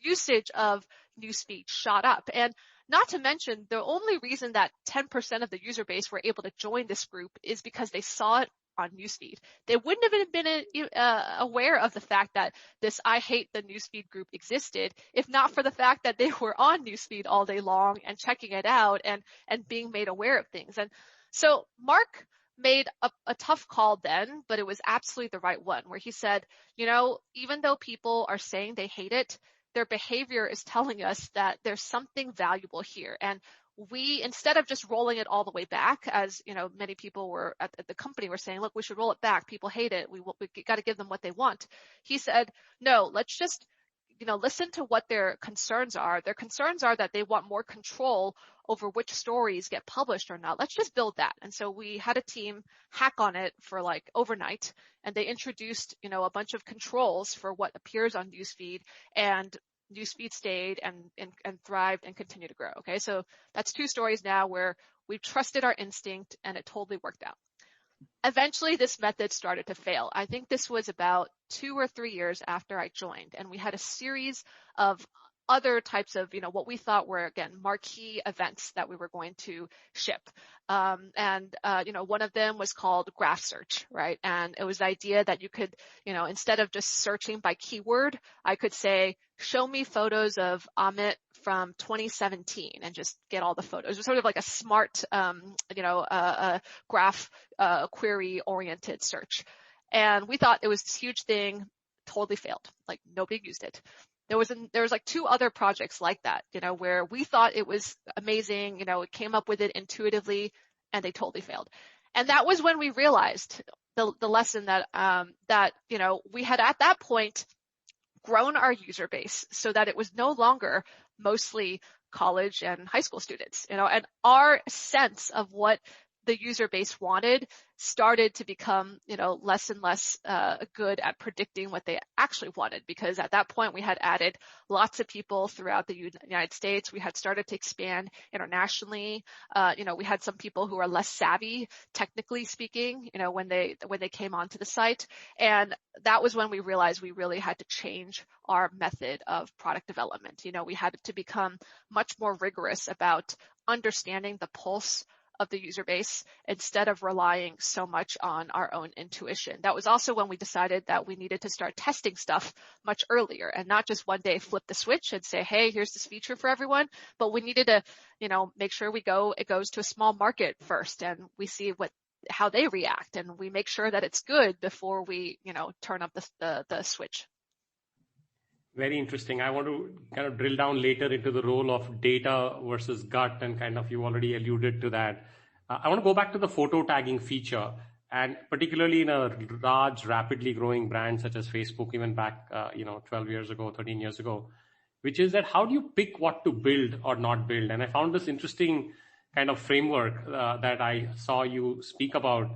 usage of newsfeed shot up. And not to mention, the only reason that 10% of the user base were able to join this group is because they saw it on newsfeed. They wouldn't have been aware of the fact that this I hate the newsfeed group existed if not for the fact that they were on newsfeed all day long and checking it out and being made aware of things. And so Mark made a tough call then, but it was absolutely the right one, where he said, even though people are saying they hate it, their behavior is telling us that there's something valuable here. And we, instead of just rolling it all the way back, as many people were at the company were saying, look, we should roll it back. People hate it. We got to give them what they want. He said, no, let's just listen to what their concerns are. Their concerns are that they want more control over which stories get published or not. Let's just build that. And so we had a team hack on it for like overnight, and they introduced, a bunch of controls for what appears on newsfeed, and newsfeed stayed and thrived and continued to grow. Okay. So that's 2 stories now where we trusted our instinct and it totally worked out. Eventually, this method started to fail. I think this was about 2 or 3 years after I joined, and we had a series of other types of, what we thought were, again, marquee events that we were going to ship. One of them was called Graph Search, right? And it was the idea that you could, instead of just searching by keyword, I could say, show me photos of Amit from 2017 and just get all the photos. It was sort of like a smart, graph query oriented search. And we thought it was this huge thing, totally failed. Like nobody used it. There was like 2 other projects like that, where we thought it was amazing, it came up with it intuitively, and they totally failed. And that was when we realized the lesson that we had at that point grown our user base so that it was no longer mostly college and high school students, and our sense of what the user base wanted started to become, less and less good at predicting what they actually wanted, because at that point we had added lots of people throughout the United States. We had started to expand internationally. We had some people who are less savvy, technically speaking, when they came onto the site. And that was when we realized we really had to change our method of product development. We had to become much more rigorous about understanding the pulse of the user base instead of relying so much on our own intuition. That was also when we decided that we needed to start testing stuff much earlier and not just one day flip the switch and say, hey, here's this feature for everyone. But we needed to, make sure it goes to a small market first and we see how they react, and we make sure that it's good before we, turn up the switch. Very interesting. I want to kind of drill down later into the role of data versus gut, and kind of you already alluded to that. I want to go back to the photo tagging feature, and particularly in a large, rapidly growing brand such as Facebook, even back, 12 years ago, 13 years ago, which is that how do you pick what to build or not build? And I found this interesting kind of framework that I saw you speak about,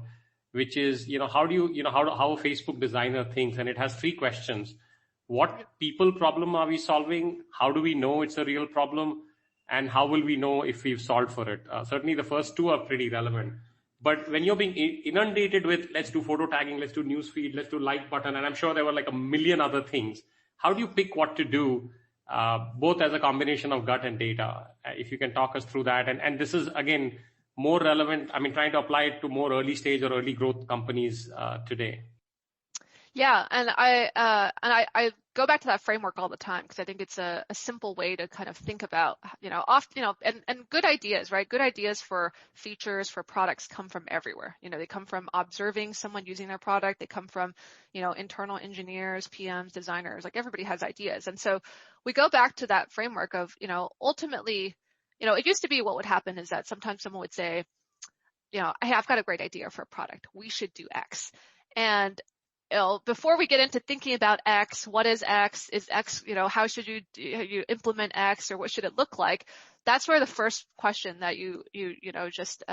which is, how do you, how a Facebook designer thinks, and it has 3 questions. What people problem are we solving? How do we know it's a real problem? And how will we know if we've solved for it? Certainly the first 2 are pretty relevant. But when you're being inundated with, let's do photo tagging, let's do newsfeed, let's do like button, and I'm sure there were like a million other things. How do you pick what to do, both as a combination of gut and data? If you can talk us through that. And this is, again, more relevant. I mean, trying to apply it to more early stage or early growth companies today. Yeah, and I go back to that framework all the time because I think it's a simple way to kind of think about, and good ideas, right? Good ideas for features, for products come from everywhere. They come from observing someone using their product. They come from, internal engineers, PMs, designers, like everybody has ideas. And so we go back to that framework of, ultimately, it used to be what would happen is that sometimes someone would say, hey, I've got a great idea for a product. We should do X. And before we get into thinking about X, what is X? Is X, how should you implement X, or what should it look like? That's where the first question that you just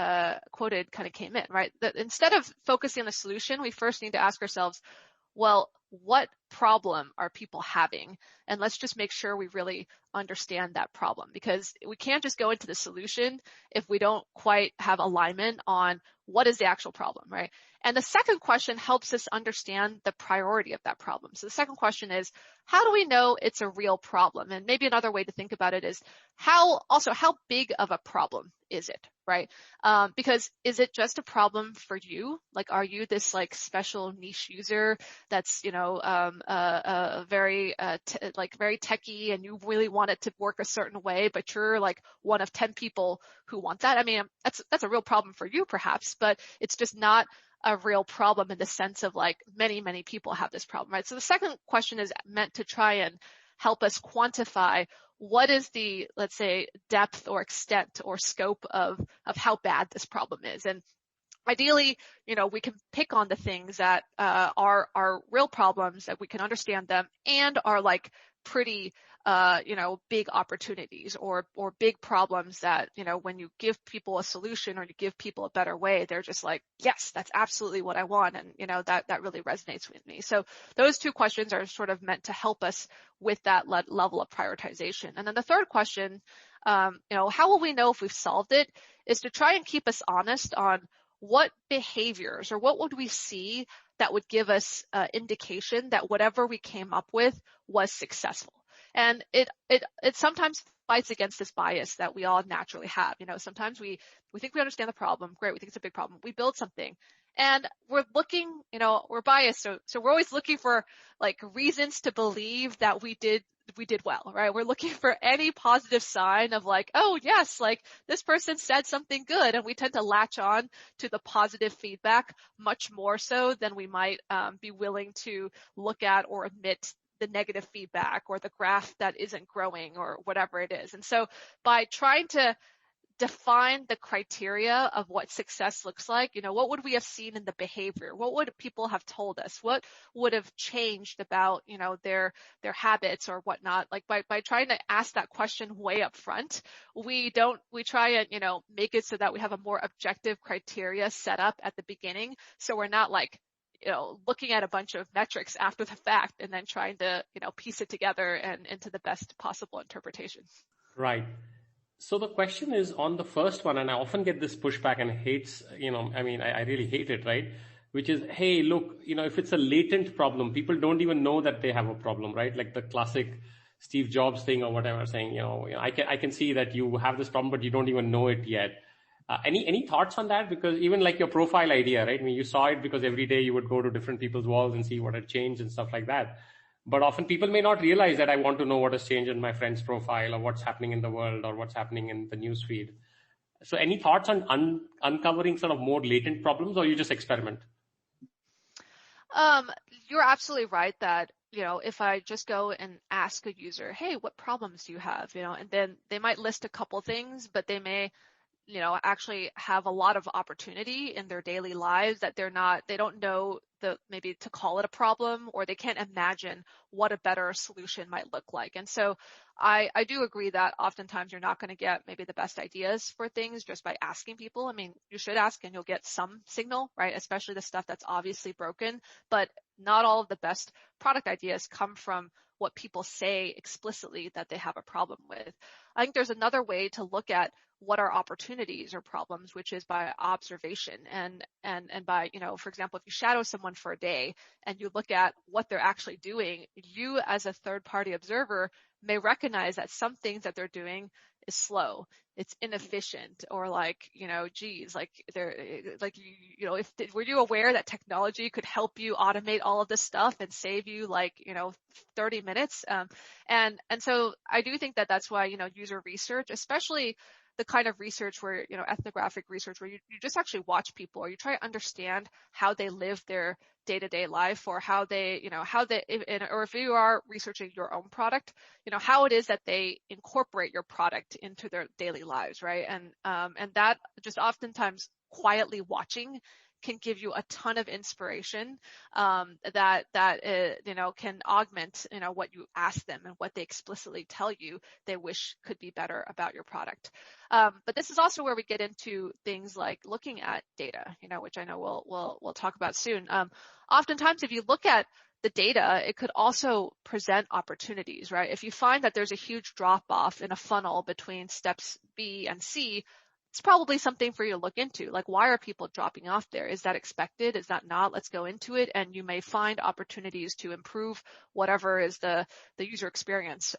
quoted kind of came in, right? That instead of focusing on the solution, we first need to ask ourselves, well, what problem are people having? And let's just make sure we really understand that problem, because we can't just go into the solution if we don't quite have alignment on what is the actual problem, right? And the second question helps us understand the priority of that problem. So the second question is, how do we know it's a real problem? And maybe another way to think about it is how big of a problem is it, right? Because is it just a problem for you? Like, are you this like special niche user that's, very techie, and you really want it to work a certain way, but you're like one of 10 people who want that? I mean, that's a real problem for you perhaps, but it's just not a real problem in the sense of like many people have this problem, right? So the second question is meant to try and help us quantify what is the, let's say, depth or extent or scope of how bad this problem is. And ideally, we can pick on the things that are real problems, that we can understand them, and are like pretty big opportunities or big problems that, when you give people a solution or you give people a better way, they're just like, yes, that's absolutely what I want. And, that really resonates with me. So those two questions are sort of meant to help us with that level of prioritization. And then the third question, how will we know if we've solved it, is to try and keep us honest on what behaviors or what would we see that would give us indication that whatever we came up with was successful. And it sometimes fights against this bias that we all naturally have. Sometimes we think we understand the problem. Great. We think it's a big problem. We build something and we're looking, we're biased. So we're always looking for like reasons to believe that we did well, right? We're looking for any positive sign of like, oh yes, like this person said something good. And we tend to latch on to the positive feedback much more so than we might be willing to look at or admit the negative feedback or the graph that isn't growing or whatever it is. And so by trying to define the criteria of what success looks like, what would we have seen in the behavior? What would people have told us? What would have changed about, their habits or whatnot? Like by trying to ask that question way up front, we try and, make it so that we have a more objective criteria set up at the beginning. So we're not like, looking at a bunch of metrics after the fact and then trying to, piece it together and into the best possible interpretation. Right. So the question is on the first one, and I often get this pushback and I really hate it, right? Which is, hey, look, if it's a latent problem, people don't even know that they have a problem, right? Like the classic Steve Jobs thing or whatever, saying, I can see that you have this problem, but you don't even know it yet. Any thoughts on that? Because even like your profile idea, right? I mean, you saw it because every day you would go to different people's walls and see what had changed and stuff like that. But often people may not realize that I want to know what has changed in my friend's profile or what's happening in the world or what's happening in the newsfeed. So any thoughts on uncovering sort of more latent problems, or you just experiment? You're absolutely right that, if I just go and ask a user, hey, what problems do you have? And then they might list a couple things, but they may actually have a lot of opportunity in their daily lives that they don't know maybe to call it a problem, or they can't imagine what a better solution might look like. And so I do agree that oftentimes you're not going to get maybe the best ideas for things just by asking people. I mean, you should ask and you'll get some signal, right? Especially the stuff that's obviously broken, but not all of the best product ideas come from what people say explicitly that they have a problem with. I think there's another way to look at what are opportunities or problems, which is by observation and by, for example, if you shadow someone for a day and you look at what they're actually doing, you as a third party observer may recognize that some things that they're doing is slow, it's inefficient, or like, geez, like they're like, were you aware that technology could help you automate all of this stuff and save you like, 30 minutes? And so I do think that that's why, user research, especially the kind of research where, ethnographic research, where you just actually watch people, or you try to understand how they live their day-to-day life, or how they, or if you are researching your own product, how it is that they incorporate your product into their daily lives, right? And that just oftentimes quietly watching can give you a ton of inspiration that can augment what you ask them and what they explicitly tell you they wish could be better about your product. But this is also where we get into things like looking at data, which I know we'll talk about soon. Oftentimes, if you look at the data, it could also present opportunities, right? If you find that there's a huge drop off in a funnel between steps B and C, it's probably something for you to look into. Like, why are people dropping off there? Is that expected? Is that not? Let's go into it. And you may find opportunities to improve whatever is the user experience